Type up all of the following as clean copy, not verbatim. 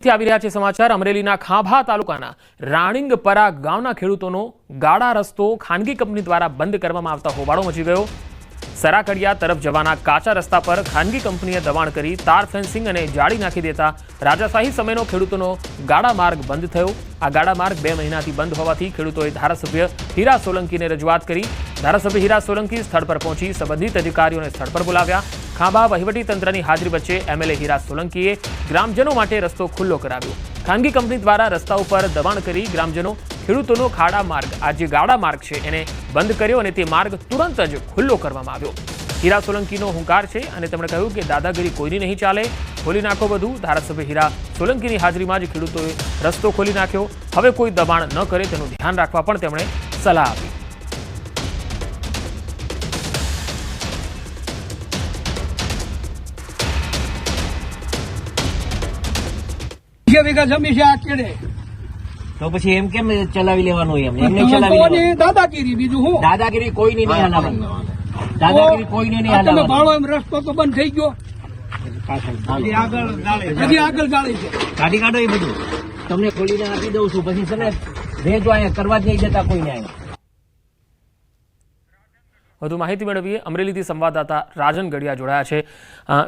આવી રહ્યા છે સમાચાર અમરેલીના ખાંભા તાલુકાના રાણીંગપરા ગામના ખેડૂતોનો ગાડા રસ્તો ખાનગી કંપની દ્વારા બંધ કરવામાં આવતા હોબાળો મચી ગયો। સરાકડિયા તરફ જવાના કાચા રસ્તા પર ખાનગી કંપનીએ દબાણ કરી તાર ફેન્સિંગ અને જાળી નાખી દેતા રાજાશાહી સમયનો ખેડૂતોનો ગાડા માર્ગ બંધ થયો। આ ગાડા માર્ગ 2 મહિનાથી બંધ હોવાથી ખેડૂતોએ ધારાસભ્ય હીરા સોલંકીને રજૂઆત કરી। ધારાસભ્ય હીરા સોલંકી સ્થળ પર પહોંચી સંબંધિત અધિકારીઓને સ્થળ પર બોલાવ્યા। ખાંભા વહીવટી તંત્રની હાજરી વચ્ચે એમએલએ હીરા સોલંકીએ ગ્રામજનો માટે રસ્તો ખુલ્લો કરાવ્યો। ખાનગી કંપની દ્વારા રસ્તા ઉપર દબાણ કરી ગ્રામજનો ખેડૂતોનો ખાડા માર્ગ આ જે ગાડા માર્ગ છે એને બંધ કર્યો અને તે માર્ગ તુરંત જ ખુલ્લો કરવામાં આવ્યો। હીરા સોલંકીનો હુંકાર છે અને તેમણે કહ્યું કે દાદાગીરી કોઈની નહીં ચાલે, ખોલી નાખો બધું। ધારાસભ્ય હીરા સોલંકીની હાજરીમાં જ ખેડૂતોએ રસ્તો ખોલી નાખ્યો। હવે કોઈ દબાણ ન કરે તેનું ધ્યાન રાખવા પણ તેમણે સલાહ આપી। तो પછી એમ કેમ ચલાવી લેવાનું એમ એમને ચલાવી લેવાનું દાદાગીરી બીજું હું દાદાગીરી કોઈની નહીં હલાવવાની દાદાગીરી કોઈની નહીં હલાવવાની ભાડો એમ રસ્તો તો બંધ થઈ ગયો આગળ ગાળી છે કાઢી કાઢો એ બધું તમને ખોલીને આપી દઉં છું પછી તમે ભેજો અહીંયા કરવા જ નહીં જતા કોઈને અહીંયા। વધુ માહિતી મેળવીએ અમરેલીથી સંવાદદાતા રાજન ગડિયા જોડાયા છે।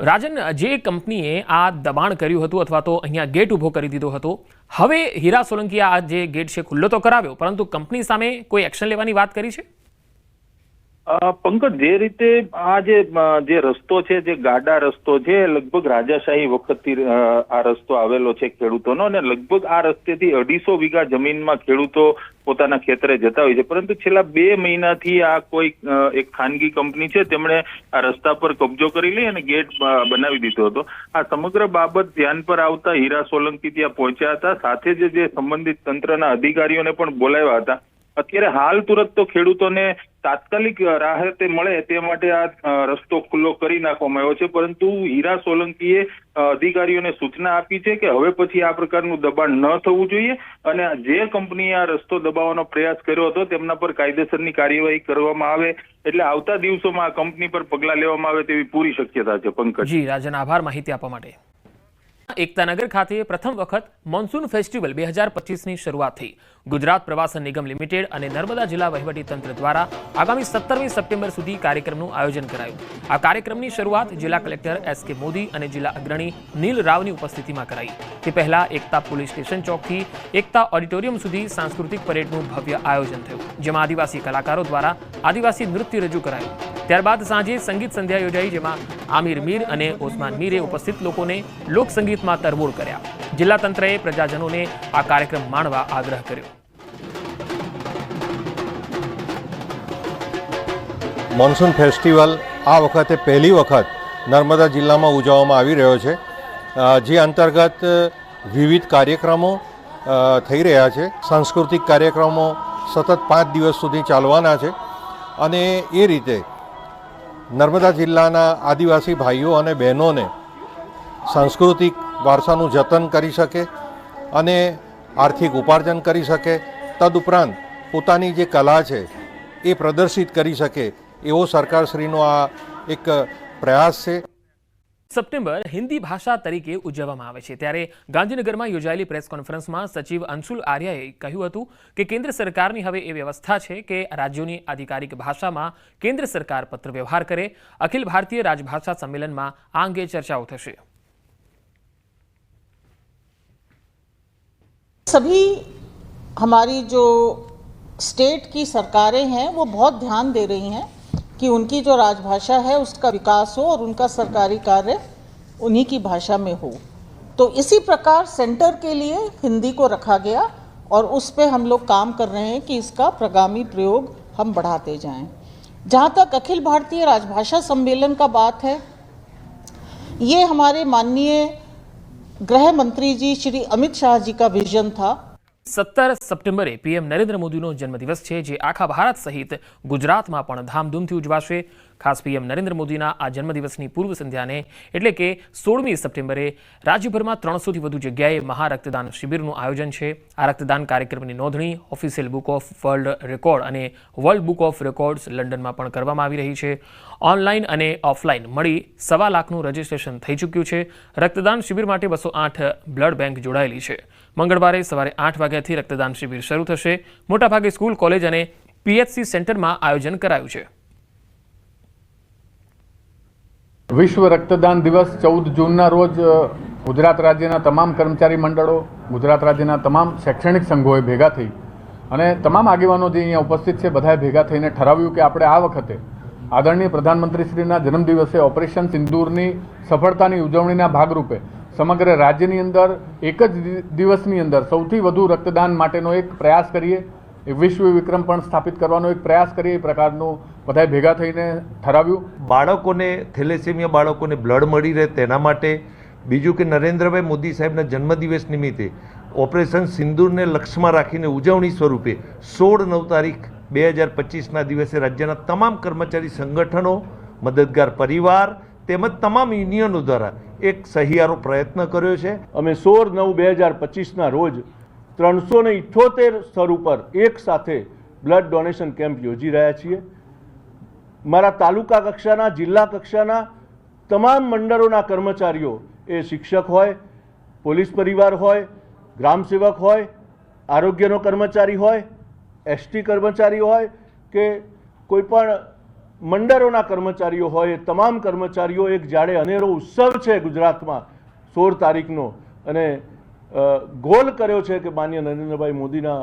રાજન, જે કંપનીએ આ દબાણ કર્યું હતું અથવા તો અહીંયા ગેટ ઊભો કરી દીધો હતો, હવે હીરા સોલંકીએ આ જે ગેટ છે ખુલ્લો તો કરાવ્યો, પરંતુ કંપની સામે કોઈ એક્શન લેવાની વાત કરી છે? પંકજ, જે રીતે આ જે રસ્તો છે, જે ગાડા રસ્તો છે, લગભગ રાજાશાહી વખતથી આ રસ્તો આવેલો છે ખેડૂતોનો, અને લગભગ આ રસ્તેથી 250 વીઘા જમીનમાં ખેડૂતો પોતાના ખેતરે જતા હોય છે। પરંતુ છેલ્લા 2 મહિનાથી આ કોઈ એક ખાનગી કંપની છે તેમણે આ રસ્તા પર કબજો કરી લઈ અને ગેટ બનાવી દીધો હતો। આ સમગ્ર બાબત ધ્યાન પર આવતા હીરા સોલંકી ત્યાં પહોંચ્યા હતા, સાથે જ જે સંબંધિત તંત્રના અધિકારીઓને પણ બોલાવ્યા હતા। અત્યારે હાલ તુરંત તો ખેડૂતોને તાત્કાલિક રાહતે મળે તે માટે આ રસ્તો ખુલ્લો કરી નાખવામાં આવ્યો છે, પરંતુ હીરા સોલંકીએ અધિકારીઓને સૂચના આપી છે કે હવે પછી આ પ્રકારનું દબાણ ન થવું જોઈએ અને જે કંપનીએ આ રસ્તો દબાવવાનો પ્રયાસ કર્યો હતો તેમના પર કાયદેસરની કાર્યવાહી કરવામાં આવે, એટલે આવતા દિવસોમાં આ કંપની પર પગલાં લેવામાં આવે તેવી પૂરી શક્યતા છે। પંકજ જી રાજન, આભાર માહિતી આપવા માટે। એકતાનગર ખાતે પ્રથમ વખત મોન્સૂન ફેસ્ટિવલ 2025ની શરૂઆત થઈ। ગુજરાત પ્રવાસન નિગમ લિમિટેડ અને નર્મદા જિલ્લા વહીવટી તંત્ર દ્વારા આગામી 17મી સપ્ટેમ્બર સુધી કાર્યક્રમનું આયોજન કરાયું। આ કાર્યક્રમની શરૂઆત જિલ્લા કલેક્ટર એસ કે મોદી અને જિલ્લા અગ્રણી નીલ રાવની ઉપસ્થિતિમાં કરાઈ। તે પહેલા એકતા પોલીસ સ્ટેશન ચોકથી એકતા ઓડિટોરિયમ સુધી સાંસ્કૃતિક પરેડનું ભવ્ય આયોજન થયું, જેમાં આદિવાસી કલાકારો દ્વારા આદિવાસી નૃત્ય રજૂ કરાયું। ત્યારબાદ સાંજે સંગીત સંધ્યા યોજાઈ, જેમાં આમિર મીર અને ઓસમાન મીરે ઉપસ્થિત લોકોને લોકસંગીતમાં તરબોળ કર્યા। જિલ્લા તંત્રએ પ્રજાજનોને આ કાર્યક્રમ માણવા આગ્રહ કર્યો। મોન્સૂન ફેસ્ટિવલ આ વખતે પહેલી વખત નર્મદા જિલ્લામાં ઉજવવામાં આવી રહ્યો છે, જે અંતર્ગત વિવિધ કાર્યક્રમો થઈ રહ્યા છે। સાંસ્કૃતિક કાર્યક્રમો સતત 5 દિવસ સુધી ચાલવાના છે અને એ રીતે નર્મદા જિલ્લાના આદિવાસી ભાઈઓ અને બહેનોને સાંસ્કૃતિક વારસાનું જતન કરી શકે અને આર્થિક ઉપાર્જન કરી શકે, તદુપરાંત પોતાની જે કલા છે એ પ્રદર્શિત કરી શકે એવો સરકારશ્રીનો આ એક પ્રયાસ છે। સપ્ટેમ્બર હિન્દી ભાષા તરીકે ઉજવવામાં આવે છે, ત્યારે ગાંધીનગરમાં યોજાયેલી પ્રેસ કોન્ફરન્સમાં સચિવ અંશુલ આર્યાએ કહ્યું હતું કે કેન્દ્ર સરકારની હવે એ વ્યવસ્થા છે કે રાજ્યોની આધિકારિક ભાષામાં કેન્દ્ર સરકાર પત્ર વ્યવહાર કરે। અખિલ ભારતીય રાજભાષા સંમેલનમાં આ અંગે ચર્ચાઓ થશે। सभी हमारी जो स्टेट की सरकारें हैं वो बहुत ध्यान दे रही हैं कि उनकी जो राजभाषा है उसका विकास हो और उनका सरकारी कार्य उन्हीं की भाषा में हो। तो इसी प्रकार सेंटर के लिए हिंदी को रखा गया और उस पे हम लोग काम कर रहे हैं कि इसका प्रगामी प्रयोग हम बढ़ाते जाएं। जहाँ तक अखिल भारतीय राजभाषा सम्मेलन का बात है, ये हमारे माननीय गृह मंत्री जी श्री अमित शाह जी का विजन था। 17 સપ્ટેમ્બરે પીએમ નરેન્દ્ર મોદીનો જન્મદિવસ છે, જે આખા ભારત સહિત ગુજરાતમાં પણ ધામધૂમથી ઉજવાશે। ખાસ પીએમ નરેન્દ્ર મોદીના આ જન્મદિવસની પૂર્વ સંધ્યાને એટલે કે 16મી સપ્ટેમ્બરે રાજ્યભરમાં 300થી વધુ જગ્યાએ મહારક્તદાન શિબિરનું આયોજન છે. આ રક્તદાન કાર્યક્રમની નોંધણી official book of world record અને વર્લ્ડ બુક ઓફ રેકોર્ડ્સ લંડનમાં પણ કરવામાં આવી રહી છે. ઓનલાઈન અને ઓફલાઈન મળી 1.25 લાખનું રજીસ્ટ્રેશન થઈ ચૂક્યું છે. રક્તદાન શિબિર માટે 208 બ્લડ બેંક જોડાયેલી છે. મંગળવારે સવારે 8 વાગ્યાથી રક્તદાન શિબિર શરૂ થશે. મોટાભાગે સ્કૂલ, કોલેજ અને પીએચસી સેન્ટરમાં આયોજન કરાયું છે. વિશ્વ રક્તદાન દિવસ 14 જૂનના રોજ ગુજરાત રાજ્યના તમામ કર્મચારી મંડળો, ગુજરાત રાજ્યના તમામ શૈક્ષણિક સંઘોએ ભેગા થઈ અને તમામ આગેવાનો જે અહીંયા ઉપસ્થિત છે બધાએ ભેગા થઈને ઠરાવ્યું કે આપણે આ વખતે આદરણીય પ્રધાનમંત્રીશ્રીના જન્મદિવસે ઓપરેશન સિંદૂરની સફળતાની ઉજવણીના ભાગરૂપે સમગ્ર રાજ્યની અંદર એક જ દિવસની અંદર સૌથી વધુ રક્તદાન માટેનો એક પ્રયાસ કરીએ, એક વિશ્વ વિક્રમ પણ સ્થાપિત કરવાનો એક પ્રયાસ કરીએ. એ પ્રકારનું બધાએ ભેગા થઈને ઠરાવ્યું. બાળકોને થેલેસેમિયા બાળકોને બ્લડ મળી રહે તેના માટે, બીજું કે નરેન્દ્રભાઈ મોદી સાહેબના જન્મદિવસ નિમિત્તે ઓપરેશન સિંદૂરને લક્ષ્યમાં રાખીને ઉજવણી સ્વરૂપે 16/9 2025ના દિવસે રાજ્યના તમામ કર્મચારી સંગઠનો, મદદગાર પરિવાર તેમજ તમામ યુનિયનો દ્વારા એક સહિયારો પ્રયત્ન કર્યો છે. અમે 16/9/2025ના રોજ 378 સ્થળ ઉપર એક સાથે બ્લડ ડોનેશન કેમ્પ યોજી રહ્યા છીએ. મારા તાલુકા કક્ષાના, જિલ્લા કક્ષાના તમામ મંડળોના કર્મચારીઓ, એ શિક્ષક હોય, પોલીસ પરિવાર હોય, ગ્રામ સેવક હોય, આરોગ્યનો કર્મચારી હોય, એસટી કર્મચારી હોય કે કોઈ પણ મંડળોના કર્મચારીઓ હોય, તમામ કર્મચારીઓ એક જાડે અનેરો ઉત્સવ છે ગુજરાતમાં 16 તારીખનો અને ગોલ કર્યો છે કે માનનીય નરેન્દ્રભાઈ મોદીના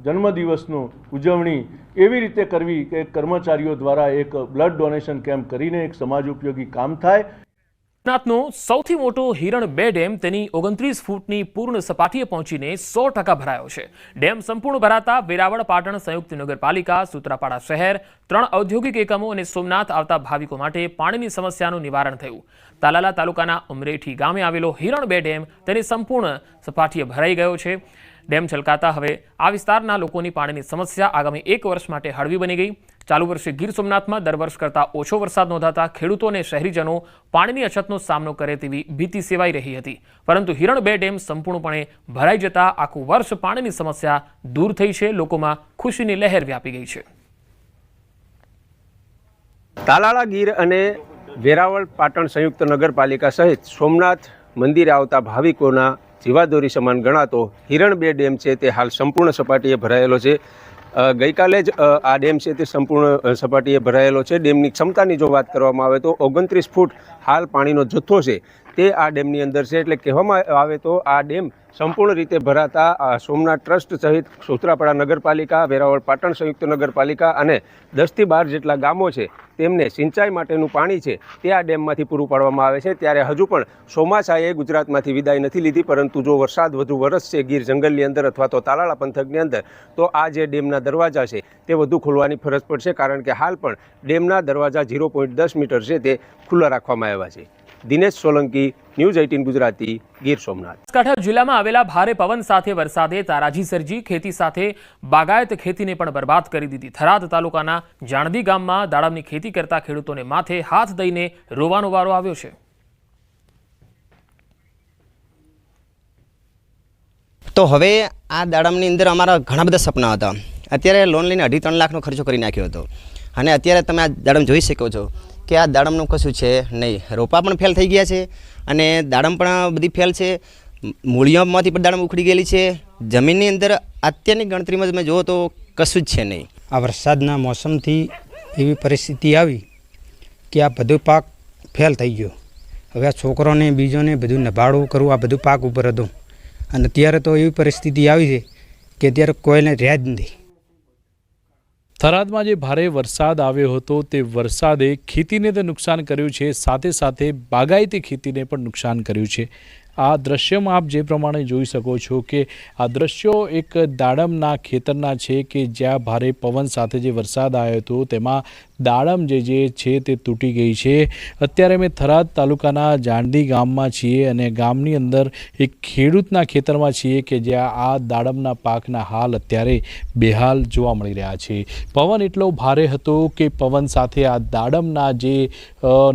જન્મદિવસનું ઉજવણી એવી રીતે કરવી કે કર્મચારીઓ દ્વારા એક બ્લડ ડોનેશન કેમ્પ કરીને એક સમાજ ઉપયોગી કામ થાય. ગુજરાતનો સૌથી મોટો હિરણ 2 ડેમ તેની 29 ફૂટની પૂર્ણ સપાટીએ પહોંચીને 100% ભરાયો છે. ડેમ સંપૂર્ણ ભરાતા વેરાવળ પાટણ સંયુક્ત નગરપાલિકા, સૂત્રાપાડા શહેર, 3 ઔદ્યોગિક એકમો અને સોમનાથ આવતા ભાવિકો માટે પાણીની સમસ્યાનું નિવારણ થયું. તાલાલા તાલુકાના ઉમરેઠી ગામે આવેલો હિરણ 2 ડેમ તેની સંપૂર્ણ સપાટીએ ભરાઈ ગયો છે. ડેમ છલકાતા હવે આ વિસ્તારના લોકોની પાણીની સમસ્યા આગામી 1 વર્ષ માટે હળવી બની ગઈ. ચાલુ વર્ષે ગીર સોમનાથમાં દર વર્ષ કરતાં ઓછો વરસાદ નોંધાતા ખેડૂતો અને શહેરીજનો પાણીની અછતનો સામનો કરે તેવી ભીતિ સેવાઈ રહી હતી. પરંતુ હિરણ 2 ડેમ સંપૂર્ણપણે ભરાઈ જતા આખું વર્ષ પાણીની સમસ્યા દૂર થઈ છે. લોકોમાં ખુશીની લહેર વ્યાપી ગઈ છે. તાલાળા ગીર અને વેરાવળ પાટણ સંયુક્ત નગરપાલિકા સહિત સોમનાથ મંદિરે આવતા ભાવિકોના જીવાદોરી સમાન ગણાતો હિરણ 2 ડેમ છે તે હાલ સંપૂર્ણ સપાટીએ ભરાયેલો છે. ગઈકાલે જ આ ડેમ છે તે સંપૂર્ણ સપાટીએ ભરાયેલો છે. ડેમની ક્ષમતાની જો વાત કરવામાં આવે તો 29 ફૂટ હાલ પાણીનો જથ્થો છે તે આ ડેમની અંદર છે. એટલે કહેવામાં આવે તો આ ડેમ સંપૂર્ણ રીતે ભરાતા સોમનાથ ટ્રસ્ટ સહિત સૂત્રાપાડા નગરપાલિકા, વેરાવળ પાટણ સંયુક્ત નગરપાલિકા અને 10 થી 12 જેટલા ગામો છે તેમને સિંચાઈ માટેનું પાણી છે તે આ ડેમમાંથી પૂરું પાડવામાં આવે છે. ત્યારે હજુ પણ ચોમાસાએ ગુજરાતમાંથી વિદાય નથી લીધી, પરંતુ જો વરસાદ વધુ વરસશે ગીર જંગલની અંદર અથવા તો તાલાળા પંથકની અંદર તો આ જે ડેમના દરવાજા છે તે વધુ ખોલવાની ફરજ પડશે. કારણ કે હાલ પણ ડેમના દરવાજા 0.10 મીટર છે તે ખુલ્લા રાખવામાં આવ્યા છે. દિનેશ સોલંકી, ન્યૂઝ 18 ગુજરાતી, ગીર સોમનાથ. બનાસકાંઠા જિલ્લામાં આવેલા ભારે પવન સાથે વરસાદે તારાજી સર્જી ખેતી સાથે બાગાયત ખેતીને પણ બરબાદ કરી દીધી. થરાદ તાલુકાના જાણદી ગામમાં દાડમની ખેતી કરતા ખેડૂતોને માથે હાથ દઈને રોવાનો વારો આવ્યો છે. તો હવે આ દાડમની અંદર અમારા ઘણા બધા સપના હતા. અત્યારે લોન લઈને 2.5-3 લાખનો ખર્ચો કરી નાખ્યો હતો અને અત્યારે તમે આ દાડમ જોઈ શકો છો કે આ દાડમનું કશું છે નહીં. રોપા પણ ફેલ થઈ ગયા છે અને દાડમ પણ બધી ફેલ છે. મૂળિયામાંથી પણ દાડમ ઉખડી ગયેલી છે. જમીનની અંદર અત્યારની ગણતરીમાં તમે જુઓ તો કશું જ છે નહીં. આ વરસાદના મોસમથી એવી પરિસ્થિતિ આવી કે આ બધું પાક ફેલ થઈ ગયો. હવે આ છોકરોને બીજોને બધું નભાળવું કરવું આ બધું પાક ઉપર હતું અને અત્યારે તો એવી પરિસ્થિતિ આવી છે કે અત્યારે કોઈને રહ્યા જ નથી. થરાદમાં જે ભારે વરસાદ આવ્યો હતો તે વરસાદે ખેતીને તો નુકસાન કર્યું છે, સાથે સાથે બાગાયતી ખેતીને પણ નુકસાન કર્યું છે. આ દ્રશ્યમાં આપ જે પ્રમાણે જોઈ શકો છો કે આ દ્રશ્યો એક દાડમના ખેતરના છે કે જ્યાં ભારે પવન સાથે જે વરસાદ આવ્યો હતો તેમાં દાડમ જે છે તે તૂટી ગઈ છે. અત્યારે અમે થરાદ તાલુકાના જાંડી ગામમાં છીએ અને ગામની અંદર એક ખેડૂતના ખેતરમાં છીએ કે જ્યાં આ દાડમના પાકના હાલ અત્યારે બેહાલ જોવા મળી રહ્યા છે. પવન એટલો ભારે હતો કે પવન સાથે આ દાડમના જે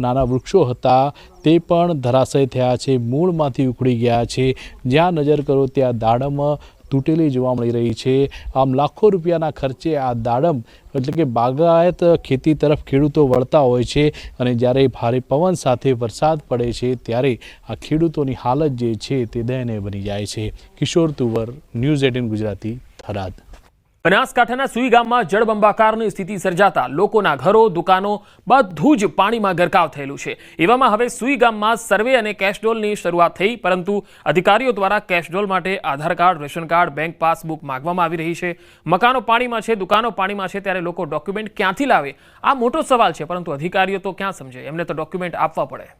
નાના વૃક્ષો હતા તે પણ ધરાશય થયા છે, મૂળમાંથી ઉખડી ગયા છે. જ્યાં નજર કરો ત્યાં દાડમ તૂટેલી જોવા મળી રહી છે. આમ લાખો રૂપિયાના ખર્ચે આ દાડમ એટલે કે બાગાયત ખેતી તરફ ખેડૂતો વળતા હોય છે અને જ્યારે ભારે પવન સાથે વરસાદ પડે છે ત્યારે આ ખેડૂતોની હાલત જે છે તે દયનીય બની જાય છે. કિશોર તુવર, ન્યૂઝ 18 ગુજરાતી, થરાદ. બનાસકાંઠાના સુઈ ગામમાં જળબંબાકારની સ્થિતિ સર્જાતા લોકોના ઘરો, દુકાનો બધું જ પાણીમાં ગરકાવ થયેલું છે. એવામાં હવે સુઈ ગામમાં સર્વે અને કેશડોલની શરૂઆત થઈ, પરંતુ અધિકારીઓ દ્વારા કેશડોલ માટે Aadhaar card, ration card, bank passbook માંગવામાં આવી રહી છે. મકાનો પાણીમાં છે, દુકાનો પાણીમાં છે, ત્યારે લોકો ડોક્યુમેન્ટ ક્યાંથી લાવે? આ મોટો સવાલ છે, પરંતુ અધિકારીઓ તો ક્યાં સમજે? એમને તો ડોક્યુમેન્ટ આપવા પડે.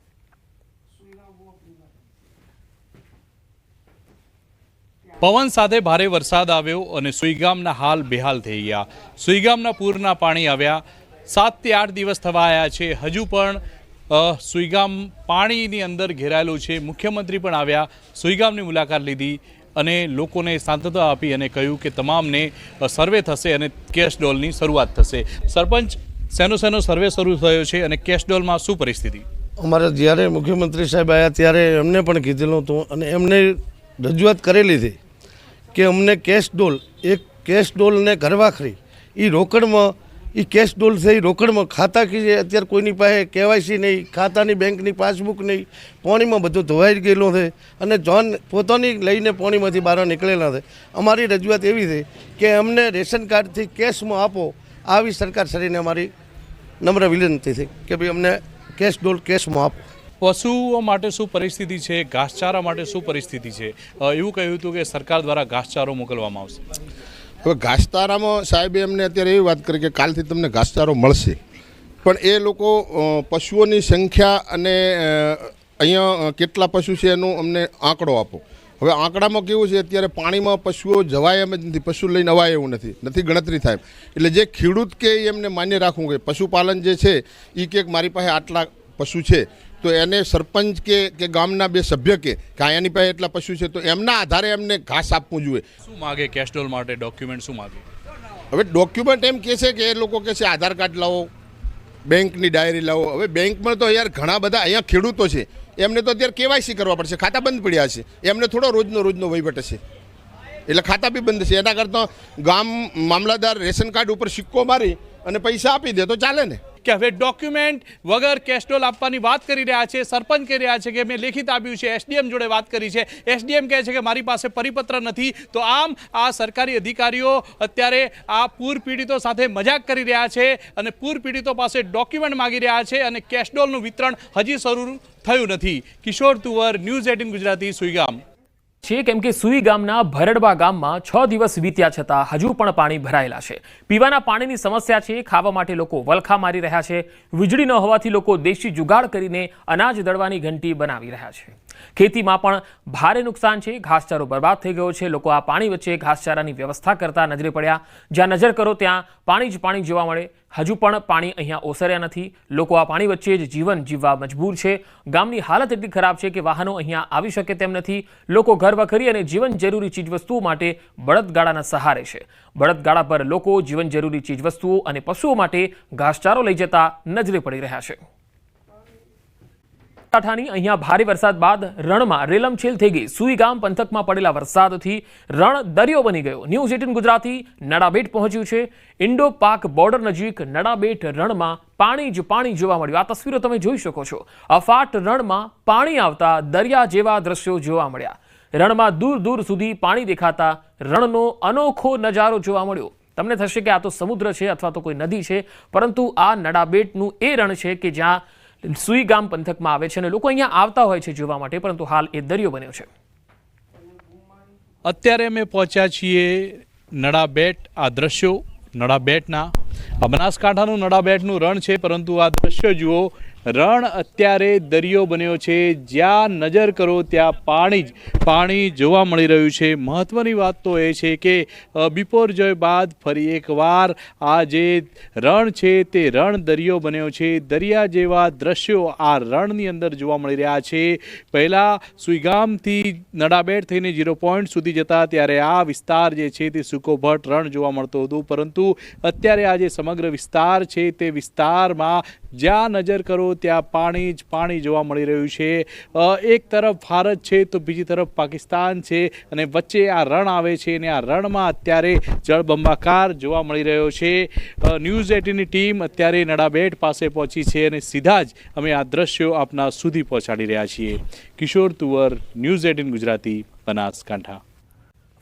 પવન સાથે ભારે વરસાદ આવ્યો અને સુઈગામના હાલ બેહાલ થઈ ગયા. સુઈગામના પૂરના પાણી આવ્યા. 7 થી 8 દિવસ થવા આવ્યા છે. હજુ પણ સુઈગામ પાણીની અંદર ઘેરાયેલું છે. મુખ્યમંત્રી પણ આવ્યા, સુઈગામની મુલાકાત લીધી અને લોકોને સાંત્વના આપી અને કહ્યું કે તમામને સર્વે થશે અને કેશડોલની શરૂઆત થશે. સરપંચ, શેનો સર્વે શરૂ થયો છે અને કેશડોલમાં શું પરિસ્થિતિ? અમારે જ્યારે મુખ્યમંત્રી સાહેબ આવ્યા ત્યારે એમને પણ કીધેલું હતું અને એમને રજૂઆત કરેલી હતી કે અમને કેશ ડોલ ને ઘરવાખરી એ રોકડમાં, એ કેશ ડોલ છે એ રોકડમાં, ખાતા કે અત્યારે કોઈની પાસે કેવાયસી નહીં, ખાતાની બેંકની પાસબુક નહીં, પાણીમાં બધું ધોવાઈ ગયેલું છે અને જોન પોતાની લઈને પાણીમાંથી બહાર નીકળેલા છે. અમારી રજૂઆત એવી છે કે અમને રેશન કાર્ડથી કેશમાં આપો, આવી સરકાર શ્રીને અમારી નમ્ર વિનંતી છે કે ભાઈ અમને કેશ ડોલ કેશમાં આપો. પશુઓ માટે શું પરિસ્થિતિ છે? ઘાસચારા માટે શું પરિસ્થિતિ છે? એવું કહ્યું હતું કે સરકાર દ્વારા ઘાસચારો મોકલવામાં આવશે. હવે ઘાસચારામાં સાહેબે અમને અત્યારે એવી વાત કરી કે કાલથી તમને ઘાસચારો મળશે, પણ એ લોકો પશુઓની સંખ્યા અને અહીંયા કેટલા પશુ છે એનું અમને આંકડો આપો. હવે આંકડામાં કેવું છે, અત્યારે પાણીમાં પશુઓ જવાય એમ જ નથી, પશુ લઈને અવાય એવું નથી ગણતરી થાય. એટલે જે ખેડૂત કે એમને માન્ય રાખવું કે પશુપાલન જે છે એ કે મારી પાસે આટલા પશુ છે, તો એને સરપંચ કે ગામના 2 સભ્ય કે આયાની પાસે એટલા પશુ છે તો એમના આધારે એમને ઘાસ આપવું જોઈએ. શું માગે કેશડોલ માટે? ડોક્યુમેન્ટ શું માગે? હવે ડોક્યુમેન્ટ એમ કહે છે કે એ લોકો કહે છે આધાર કાર્ડ લાવો, બેંકની ડાયરી લાવો. હવે બેંકમાં તો યાર ઘણા બધા અહીંયા ખેડૂતો છે, એમને તો અત્યારે કેવાયસી કરવા પડશે, ખાતા બંધ પડ્યા છે, એમને થોડો રોજનો વહીવટ હશે, એટલે ખાતા બી બંધ છે. એના કરતાં ગામ મામલતદાર રેશન કાર્ડ ઉપર સિક્કો મારી અને પૈસા આપી દે તો ચાલે ને. કે હવે ડોક્યુમેન્ટ વગર કેશડોલ આપવાની વાત કરી રહ્યા છે. સરપંચ કહી રહ્યા છે કે મેં લેખિત આપ્યું છે, એસડીએમ જોડે વાત કરી છે, એસડીએમ કહે છે કે મારી પાસે પરિપત્ર નથી. તો આમ આ સરકારી અધિકારીઓ અત્યારે આ પૂર પીડિતો સાથે મજાક કરી રહ્યા છે અને પૂર પીડિતો પાસે ડોક્યુમેન્ટ માગી રહ્યા છે અને કેશડોલનું વિતરણ હજી શરૂ થયું નથી. કિશોર તુવર, ન્યૂઝ 18 ગુજરાતી, સુઈગામ. છે કેમ કે સુઈ ગામના ભરડબા ગામમાં 6 દિવસ વીત્યા છતાં હજુ પણ પાણી ભરાયેલા છે. પીવાના પાણીની સમસ્યા છે. ખાવા માટે લોકો વલખા મારી રહ્યા છે. વીજળી ન હોવાથી લોકો દેશી જુગાડ કરીને અનાજ દળવાની ઘંટી બનાવી રહ્યા છે. ખેતીમાં પણ ભારે નુકસાન છે. ઘાસચારો બરબાદ થઈ ગયો છે. લોકો આ પાણી વચ્ચે ઘાસચારાની વ્યવસ્થા કરતા નજરે પડ્યા. જ્યાં નજર કરો ત્યાં પાણી જ પાણી જોવા મળે. હજુ પણ પાણી અહીંયા ઓસર્યા નથી. લોકો આ પાણી વચ્ચે જ જીવન જીવવા મજબૂર છે. ગામની હાલત એટલી ખરાબ છે કે વાહનો અહીંયા આવી શકે તેમ નથી. લોકો ઘર વખરી અને જીવન જરૂરી ચીજવસ્તુઓ માટે બળદગાડાના સહારે છે. બળદગાડા પર લોકો જીવન જરૂરી ચીજવસ્તુઓ અને પશુઓ માટે ઘાસચારો લઈ જતા નજરે પડી રહ્યા છે. કાંઠાની અહીંયા ભારે વરસાદ બાદ રણમાં રેલમછેલ થઈ ગઈ. સુઈ ગામ પંથકમાં પડેલા વરસાદથી રણ દરિયો બની ગયો. ન્યૂઝ 18 ગુજરાતી નડાબેટ પહોંચ્યું છે. ઇન્ડો પાક બોર્ડર નજીક નડાબેટ રણમાં પાણી જ પાણી જોવા મળ્યું. આ તસવીરો તમે જોઈ શકો છો. અફાટ રણમાં પાણી આવતા દરિયા જેવા દ્રશ્યો જોવા મળ્યા. રણમાં દૂર દૂર સુધી પાણી દેખાતા રણનો અનોખો નજારો જોવા મળ્યો. તમને થશે કે આ તો સમુદ્ર છે અથવા તો કોઈ નદી છે, પરંતુ આ નડાબેટનું એ રણ છે કે જ્યાં સુઈ ગામ પંથકમાં આવે છે અને લોકો અહીંયા આવતા હોય છે જોવા માટે, પરંતુ હાલ એ દરિયો બન્યો છે. અત્યારે અમે પહોંચ્યા છીએ નડાબેટ. આ દ્રશ્યો નડાબેટના આ બનાસકાંઠાનું નડાબેટનું રણ છે, પરંતુ આ દ્રશ્ય જુઓ, રણ અત્યારે દરિયો બન્યો છે, જ્યાં નજર કરો ત્યાં પાણી જોવા મળી રહ્યું છે। મહત્વની વાત તો એ છે કે બિપોરજોય બાદ ફરી એકવાર આ જે રણ છે તે રણ દરિયો બન્યો છે। દરિયા જેવા દ્રશ્યો આ રણની અંદર જોવા મળી રહ્યા છે। પહેલાં સુઈગામથી નડાબેટ થઈને 0 પોઈન્ટ સુધી જતા ત્યારે આ વિસ્તાર જે છે તે સૂકોભટ રણ જોવા મળતું હતું, પરંતુ અત્યારે આ જે સમગ્ર વિસ્તાર છે તે વિસ્તારમાં જ્યાં નજર કરો ત્યાં પાણી જોવા મળી રહ્યું છે। એક તરફ ભારત છે તો બીજી તરફ પાકિસ્તાન છે, અને વચ્ચે આ રણ આવે છે, અને આ રણમાં અત્યારે જળબંબાકાર જોવા મળી રહ્યો છે। ન્યૂઝ 18ની ટીમ અત્યારે નડાબેટ પાસે પહોંચી છે, અને સીધા જ અમે આ દ્રશ્યો આપના સુધી પહોંચાડી રહ્યા છીએ। કિશોર તુવર, ન્યૂઝ 18 ગુજરાતી, બનાસકાંઠા।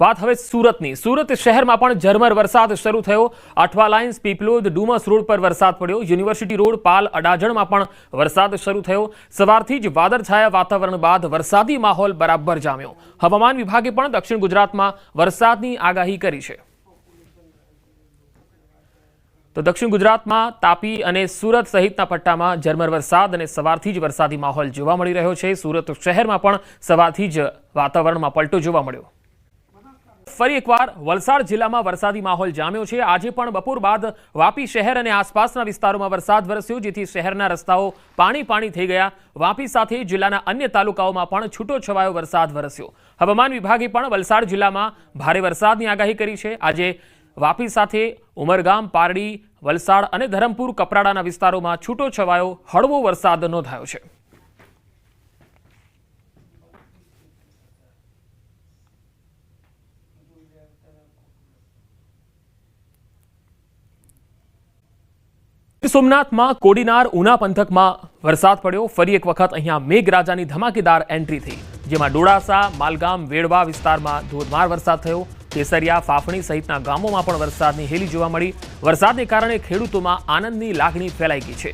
વાત હવે સુરતની। સુરત શહેરમાં પણ ઝરમર વરસાદ શરૂ થયો। અઠવા લાઇન્સ, પીપલોદ, ડુમસ રોડ પર વરસાદ પડ્યો। યુનિવર્સિટી રોડ, પાલ, અડાજણમાં પણ વરસાદ શરૂ થયો। સવારથી જ વાદળછાયા વાતાવરણ બાદ વરસાદી માહોલ બરાબર જામ્યો। હવામાન વિભાગે પણ દક્ષિણ ગુજરાતમાં વરસાદની આગાહી કરી છે। તો દક્ષિણ ગુજરાતમાં તાપી અને સુરત સહિતના પટ્ટામાં ઝરમર વરસાદ અને સવારથી જ વરસાદી માહોલ જોવા મળી રહ્યો છે। સુરત શહેરમાં પણ સવારથી જ વાતાવરણમાં પલટો જોવા મળ્યો। ફરી એકવાર વલસાડ જિલ્લામાં વરસાદી માહોલ જામ્યો છે। આજે પણ બપોર બાદ વાપી શહેર અને આસપાસના વિસ્તારોમાં વરસાદ વરસ્યો, જેથી શહેરના રસ્તાઓ પાણી થઈ ગયા। વાપી સાથે જિલ્લાના અન્ય તાલુકાઓમાં પણ છૂટો છવાયો વરસાદ વરસ્યો। હવામાન વિભાગે પણ વલસાડ જિલ્લામાં ભારે વરસાદની આગાહી કરી છે। આજે વાપી સાથે ઉમરગામ, પારડી, વલસાડ અને ધરમપુર, કપરાડાના વિસ્તારોમાં છૂટો છવાયો હળવો વરસાદ નોંધાયો છે। સોમનાથમાં કોડીનાર ઉના પંથકમાં વરસાદ પડ્યો। ફરી એક વખત અહીંયા મેઘરાજાની ધમાકેદાર એન્ટ્રી થઈ, જેમાં ડોળાસા, માલગામ, વેડવા વિસ્તારમાં ધોધમાર વરસાદ થયો। કેસરિયા, ફાફણી સહિતના ગામોમાં પણ વરસાદની હેલી જોવા મળી। વરસાદને કારણે ખેડૂતોમાં આનંદની લાગણી ફેલાઈ ગઈ છે।